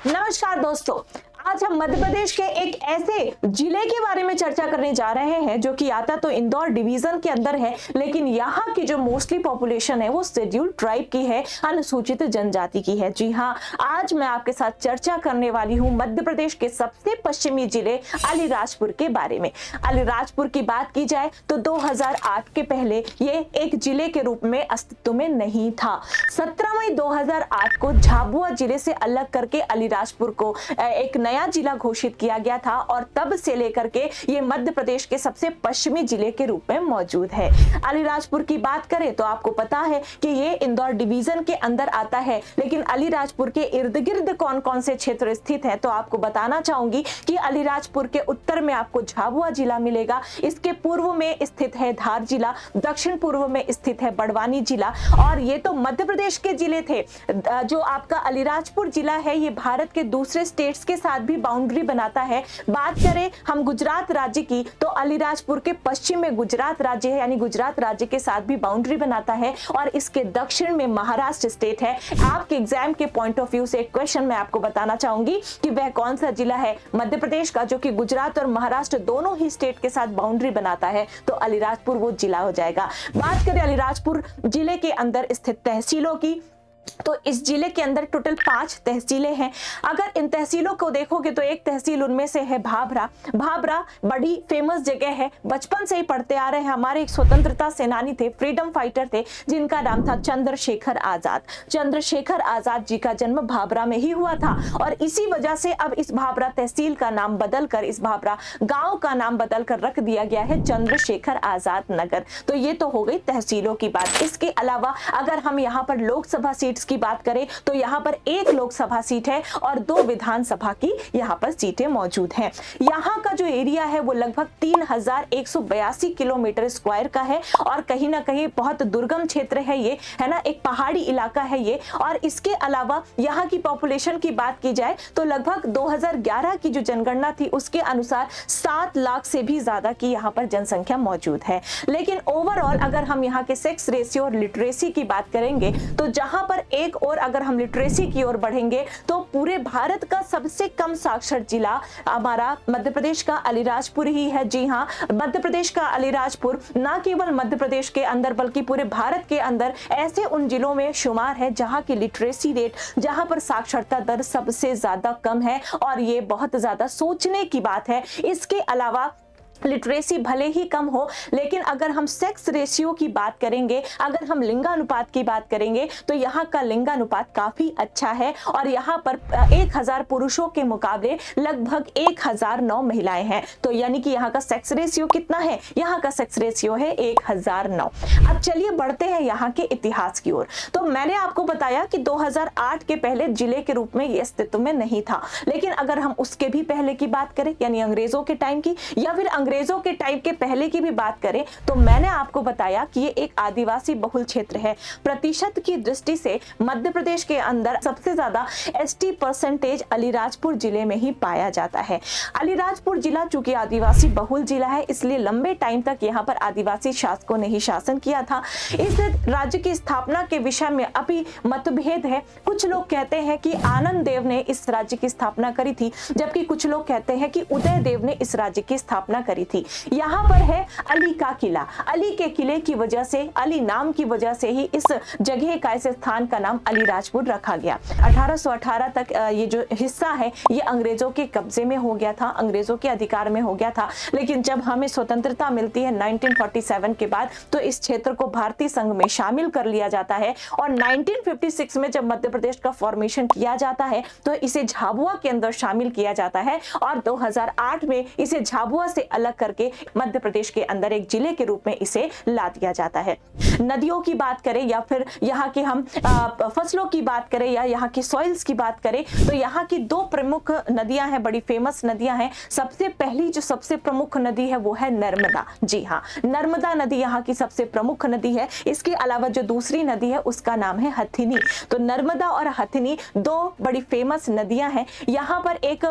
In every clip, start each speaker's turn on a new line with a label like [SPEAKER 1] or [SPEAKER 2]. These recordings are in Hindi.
[SPEAKER 1] नमस्कार दोस्तों, आज हम मध्य प्रदेश के एक ऐसे जिले के बारे में चर्चा करने जा रहे हैं जो कि आता तो इंदौर डिवीजन के अंदर है, लेकिन यहाँ की जो मोस्टली पॉपुलेशन है वो शेड्यूल्ड ट्राइब की है, अनुसूचित जनजाति की है। जी हाँ, आज मैं आपके साथ चर्चा करने वाली हूँ मध्य प्रदेश के सबसे पश्चिमी जिले अलीराजपुर के बारे में। अलीराजपुर की बात की जाए तो 2008 के पहले ये एक जिले के रूप में अस्तित्व में नहीं था। 17 मई 2008 को झाबुआ जिले से अलग करके अलीराजपुर को एक नया जिला घोषित किया गया था और तब से लेकर के ये मध्य प्रदेश के सबसे पश्चिमी जिले के रूप में मौजूद है। अलीराजपुर की बात करें तो आपको पता है कि ये इंदौर डिवीजन के अंदर आता है, लेकिन अलीराजपुर के इर्द गिर्द कौन कौन से क्षेत्र स्थित है तो आपको बताना चाहूंगी कि अलीराजपुर के उत्तर में आपको झाबुआ जिला मिलेगा, इसके पूर्व में स्थित है धार जिला, दक्षिण पूर्व में स्थित है बड़वानी जिला। और ये तो मध्य प्रदेश के जिले थे। जो आपका अलीराजपुर जिला है ये भारत के दूसरे स्टेट्स के साथ भी बाउंड्री बनाता है। बात करें हम गुजरात राज्य की तो अलीराजपुर के पश्चिम में गुजरात राज्य है, यानी गुजरात राज्य के साथ भी बाउंड्री बनाता है और इसके दक्षिण में महाराष्ट्र स्टेट है। आपके एग्जाम के पॉइंट ऑफ व्यू से एक क्वेश्चन मैं आपको बताना चाहूंगी कि वह कौन सा जिला है मध्य प्रदेश का जो कि गुजरात और महाराष्ट्र दोनों ही स्टेट के साथ बाउंड्री बनाता है, तो अलीराजपुर वो जिला हो जाएगा। बात करें अलीराजपुर जिले के अंदर स्थित तहसीलों की तो इस जिले के अंदर टोटल 5 तहसीलें हैं। अगर इन तहसीलों को देखोगे तो एक तहसील उनमें से है भाभरा। भाभरा बड़ी फेमस जगह है, बचपन से ही पढ़ते आ रहे हैं। हमारे एक स्वतंत्रता सेनानी थे, फ्रीडम फाइटर थे, जिनका नाम था चंद्रशेखर आजाद। चंद्रशेखर आजाद जी का जन्म भाभरा में ही हुआ था और इसी वजह से अब इस भाभरा तहसील का नाम बदलकर, इस भाभरा गांव का नाम बदलकर रख दिया गया है चंद्रशेखर आजाद नगर। तो ये तो हो गई तहसीलों की बात। इसके अलावा अगर हम यहाँ पर लोकसभा सीट की बात करें तो यहां पर एक लोकसभा सीट है और 2 विधानसभा की यहां पर सीटें मौजूद हैं। यहां का जो एरिया है वो लगभग 3182 किलोमीटर स्क्वायर का है और कहीं ना कहीं बहुत दुर्गम क्षेत्र है ये, है ना, एक पहाड़ी इलाका है ये। और इसके अलावा यहां की पॉपुलेशन की बात की जाए तो लगभग 2011 की जो जनगणना थी उसके अनुसार 7 लाख से भी ज्यादा की यहां पर जनसंख्या मौजूद है। लेकिन ओवरऑल अगर हम यहां के सेक्स रेशियो और लिटरेसी की बात करेंगे तो जहां पर एक और अगर हम लिटरेसी की ओर बढ़ेंगे तो पूरे भारत का सबसे कम साक्षर जिला हमारा मध्य प्रदेश का अलीराजपुर ही है। जी हाँ, मध्य प्रदेश का अलीराजपुर न केवल मध्य प्रदेश के अंदर बल्कि पूरे भारत के अंदर ऐसे उन जिलों में शुमार है जहां की लिटरेसी रेट, जहां पर साक्षरता दर सबसे ज्यादा कम है और ये बहुत ज्यादा सोचने की बात है। इसके अलावा लिटरेसी भले ही कम हो, लेकिन अगर हम सेक्स रेशियो की बात करेंगे, अगर हम लिंगानुपात की बात करेंगे तो यहाँ का लिंगानुपात काफी अच्छा है और यहाँ पर 1000 पुरुषों के मुकाबले लगभग 1009 महिलाएं हैं। तो यानी कि यहाँ का सेक्स रेशियो कितना है? यहाँ का सेक्स रेशियो है 1009। अब चलिए बढ़ते हैं यहाँ के इतिहास की ओर। तो मैंने आपको बताया कि 2008 के पहले जिले के रूप में ये अस्तित्व में नहीं था, लेकिन अगर हम उसके भी पहले की बात करें यानी अंग्रेजों के टाइम की या फिर अंग्रेजों के टाइम के पहले की भी बात करें तो मैंने आपको बताया कि ये एक आदिवासी बहुल क्षेत्र है। प्रतिशत की दृष्टि से मध्य प्रदेश के अंदर सबसे ज्यादा एसटी परसेंटेज अलीराजपुर जिले में ही पाया जाता है। अलीराजपुर जिला चूंकि आदिवासी बहुल जिला है इसलिए लंबे टाइम तक यहाँ पर आदिवासी शासकों ने ही शासन किया था। इस राज्य की स्थापना के विषय में अभी मतभेद है। कुछ लोग कहते हैं कि आनंद देव ने इस राज्य की स्थापना करी थी, जबकि कुछ लोग कहते हैं कि उदय देव ने इस राज्य की स्थापना करी थी। यहाँ पर है अली का किला। अली के किले की वजह से, अली नाम की वजह से ही इस जगह का, इस स्थान का नाम अलीराजपुर रखा गया। 1818 तक ये जो हिस्सा है ये अंग्रेजों के कब्जे में हो गया था, अंग्रेजों के अधिकार में हो गया था। लेकिन जब हमें स्वतंत्रता मिलती है 1947 के बाद तो इस क्षेत्र को भारतीय संघ में शामिल कर लिया जाता है और 1956 में जब मध्य प्रदेश का फॉर्मेशन किया जाता है तो इसे झाबुआ के अंदर शामिल किया जाता है और 2008 में इसे झाबुआ से अलग करके मध्य प्रदेश के अंदर एक जिले के रूप में इसे ला दिया जाता है। नदियों की बात करें या फिर यहाँ की हम फसलों की बात करें या यहाँ की सॉइल्स की बात करें तो यहाँ की 2 प्रमुख नदियां हैं, बड़ी फेमस नदियां हैं। सबसे पहली जो सबसे प्रमुख नदी है वो है नर्मदा। जी हाँ, नर्मदा नदी यहाँ की सबसे प्रमुख नदी है। इसके अलावा जो दूसरी नदी है उसका नाम है हथिनी। तो नर्मदा और हथिनी 2 बड़ी फेमस नदियां हैं। यहाँ पर एक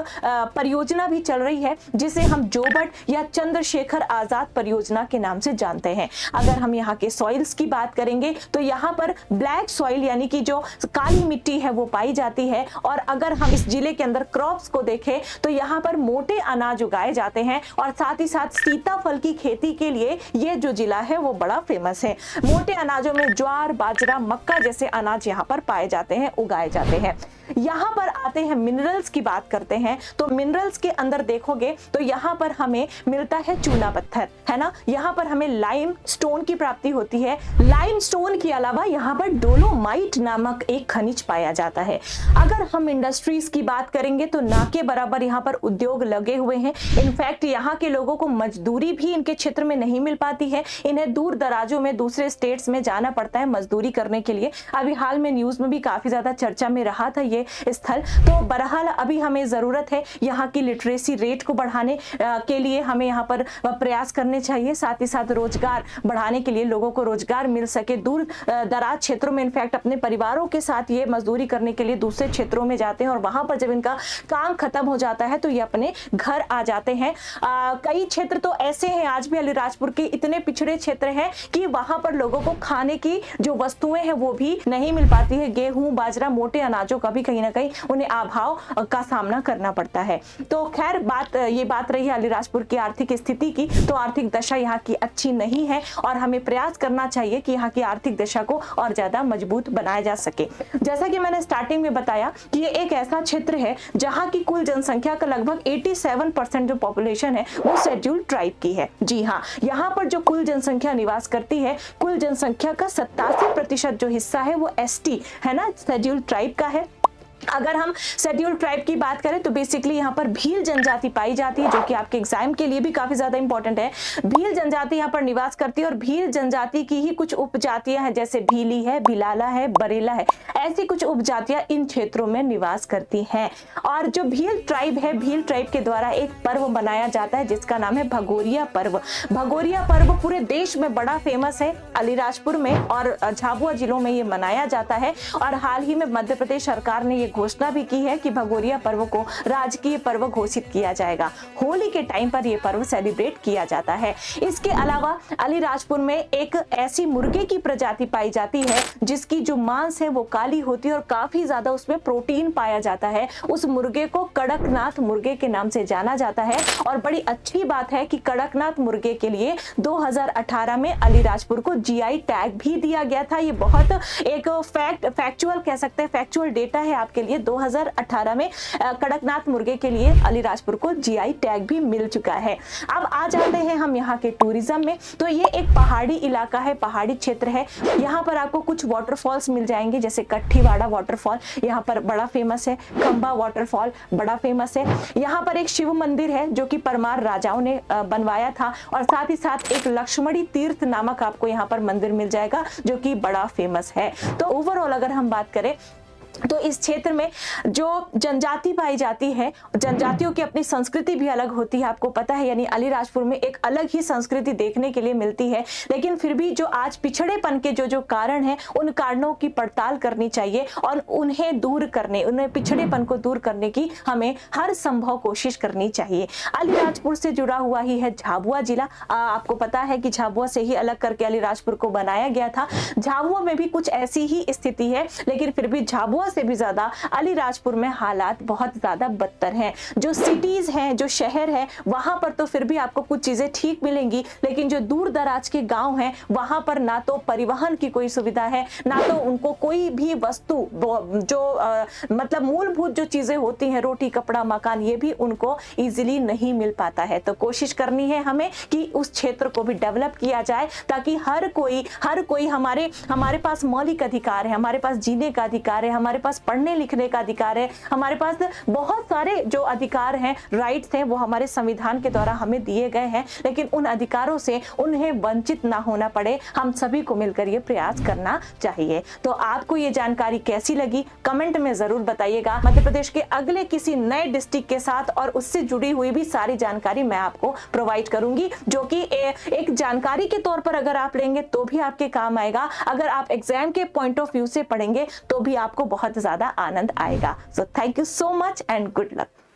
[SPEAKER 1] परियोजना भी चल रही है जिसे हम जोबट या चंद्रशेखर आजाद परियोजना के नाम से जानते हैं। अगर हम यहाँ के सॉइल्स की बात करेंगे तो यहाँ पर ब्लैक सॉइल यानी कि जो काली मिट्टी है वो पाई जाती है। और अगर हम इस जिले के अंदर क्रॉप्स को देखें तो यहाँ पर मोटे अनाज उगाए जाते हैं और साथ ही साथ सीताफल की खेती के लिए ये जो जिला है वो बड़ा फेमस है। मोटे अनाजों में ज्वार, बाजरा, मक्का जैसे अनाज यहाँ पर पाए जाते हैं, उगाए जाते हैं। यहाँ पर आते हैं मिनरल्स की बात करते हैं तो मिनरल्स के अंदर देखोगे तो यहाँ पर हमें मिलता है चूना पत्थर, है ना। यहाँ पर हमें लाइम स्टोन की प्राप्ति होती है। लाइम स्टोन के अलावा यहाँ पर डोलोमाइट नामक एक खनिज पाया जाता है। अगर हम इंडस्ट्रीज की बात करेंगे तो ना के बराबर यहाँ पर उद्योग लगे हुए हैं। इनफैक्ट यहाँ के लोगों को मजदूरी भी इनके क्षेत्र में नहीं मिल पाती है। इन्हें दूर दराजों में दूसरे स्टेट्स में जाना पड़ता है मजदूरी करने के लिए। अभी हाल में न्यूज में भी काफी ज्यादा चर्चा में रहा था ये स्थल। तो बहरहाल अभी हमें जरूरत है यहाँ की लिटरेसी रेट को बढ़ाने के लिए हमें यहाँ पर प्रयास करने चाहिए। साथ ही साथ रोजगार बढ़ाने के लिए, लोगों को रोजगार मिल सके। दूर दराज क्षेत्रों में इनफैक्ट अपने परिवारों के साथ ये मजदूरी करने के लिए दूसरे क्षेत्रों में जाते हैं और वहां पर जब इनका काम खत्म हो जाता है तो ये अपने घर आ जाते हैं। कई क्षेत्र तो ऐसे हैं आज भी अलीराजपुर के इतने पिछड़े क्षेत्र हैं कि वहां पर लोगों को खाने की जो वस्तुएं हैं वो भी नहीं मिल पाती है। गेहूं, बाजरा, मोटे अनाजों का भी कहीं ना कहीं उन्हें अभाव का सामना करना पड़ता है। तो खैर ये बात रही है अलीराजपुर की आर्थिक स्थिति की। तो आर्थिक दशा यहाँ की अच्छी नहीं है और हमें प्रयास करना चाहिए कि यहाँ की आर्थिक दशा को और ज्यादा मजबूत बनाया जा सके। जैसा कि मैंने स्टार्टिंग में बताया कि ये एक ऐसा क्षेत्र है जहाँ की कुल जनसंख्या का लगभग 87% जो पॉपुलेशन है वो शेड्यूल्ड ट्राइब की है। जी हाँ, यहाँ पर जो कुल जनसंख्या निवास करती है, कुल जनसंख्या का 87% जो हिस्सा है वो एसटी है ना, शेड्यूल्ड ट्राइब का है। अगर हम शेड्यूल्ड ट्राइब की बात करें तो बेसिकली यहाँ पर भील जनजाति पाई जाती है, जो कि आपके एग्जाम के लिए भी काफी ज्यादा इंपॉर्टेंट है। भील जनजाति यहाँ पर निवास करती है और भील जनजाति की ही कुछ उपजातियां हैं, जैसे भीली है, भिलाला है, बरेला है, ऐसी कुछ उपजातियां इन क्षेत्रों में निवास करती हैं। और जो भील ट्राइब है, भील ट्राइब के द्वारा एक पर्व मनाया जाता है जिसका नाम है भगोरिया पर्व। भगोरिया पर्व पूरे देश में बड़ा फेमस है। अलीराजपुर में और झाबुआ जिलों में ये मनाया जाता है और हाल ही में मध्य प्रदेश सरकार ने घोषणा भी की है कि भगोरिया पर्व को राजकीय पर्व घोषित किया जाएगा। होली के टाइम पर यह पर्व सेलिब्रेट किया जाता है। इसके अलावा अलीराजपुर में एक ऐसी मुर्गे की प्रजाति पाई जाती है जिसकी जो मांस है वो काली होती है और काफी ज्यादा उसमें प्रोटीन पाया जाता है। उस मुर्गे को कड़कनाथ मुर्गे के नाम से जाना जाता है। और बड़ी अच्छी बात है कि कड़कनाथ मुर्गे के लिए 2018 में अलीराजपुर को जीआई टैग भी दिया गया था। ये बहुत एक फैक्चुअल कह सकते हैं, फैक्चुअल डेटा है आपके लिए। 2018 में कड़कनाथ मुर्गे के लिए अलीराजपुर को जीआई टैग भी मिल चुका है। अब आ जाते हैं हम यहाँ के टूरिज्म में। तो ये एक पहाड़ी इलाका है, पहाड़ी क्षेत्र है। यहाँ पर आपको कुछ वाटरफॉल्स मिल जाएंगे, जैसे कट्ठीवाड़ा वाटरफॉल यहाँ पर बड़ा फेमस है, खंबा वाटरफॉल बड़ा फेमस है। यहाँ पर एक शिव मंदिर है जो कि परमार राजाओं ने बनवाया था और साथ ही साथ एक लक्ष्मणी तीर्थ नामक आपको यहाँ पर मंदिर मिल जाएगा जो कि बड़ा फेमस है। तो ओवरऑल अगर हम बात करें तो इस क्षेत्र में जो जनजाति पाई जाती है, जनजातियों की अपनी संस्कृति भी अलग होती है, आपको पता है। यानी अलीराजपुर में एक अलग ही संस्कृति देखने के लिए मिलती है। लेकिन फिर भी जो आज पिछड़ेपन के जो कारण है उन कारणों की पड़ताल करनी चाहिए और उन्हें दूर करने, उन्हें पिछड़ेपन को दूर करने की हमें हर संभव कोशिश करनी चाहिए। अलीराजपुर से जुड़ा हुआ ही है झाबुआ जिला। आपको पता है कि झाबुआ से ही अलग करके अलीराजपुर को बनाया गया था। झाबुआ में भी कुछ ऐसी ही स्थिति है, लेकिन फिर भी झाबुआ से भी ज्यादा अलीराजपुर में हालात बहुत ज्यादा बदतर हैं। जो सिटीज हैं, जो शहर है, वहां पर तो फिर भी आपको कुछ चीजें ठीक मिलेंगी, लेकिन जो दूर दराज के गांव हैं वहां पर ना तो परिवहन की कोई सुविधा है, ना तो उनको कोई भी वस्तु जो मतलब मूलभूत जो चीजें होती हैं, रोटी, कपड़ा, मकान, ये भी उनको इजीली नहीं मिल पाता है। तो कोशिश करनी है हमें कि उस क्षेत्र को भी डेवलप किया जाए ताकि हर कोई हमारे पास मौलिक अधिकार है, हमारे पास जीने का अधिकार है, हमारे पास पढ़ने लिखने का अधिकार है, हमारे पास बहुत सारे जो अधिकार हैं, राइट्स हैं, वो हमारे संविधान के द्वारा हमें दिए गए हैं। लेकिन उन अधिकारों से उन्हें वंचित ना होना पड़े, हम सभी को मिलकर ये प्रयास करना चाहिए। तो आपको ये जानकारी कैसी लगी कमेंट में जरूर बताइएगा। मध्य प्रदेश के अगले किसी नए डिस्ट्रिक्ट के साथ और उससे जुड़ी हुई भी सारी जानकारी मैं आपको प्रोवाइड करूंगी, जो कि एक जानकारी के तौर पर अगर आप लेंगे तो भी आपके काम आएगा, अगर आप एग्जाम के पॉइंट ऑफ व्यू से पढ़ेंगे तो भी आपको बहुत ज्यादा आनंद आएगा। So thank you so much and good luck.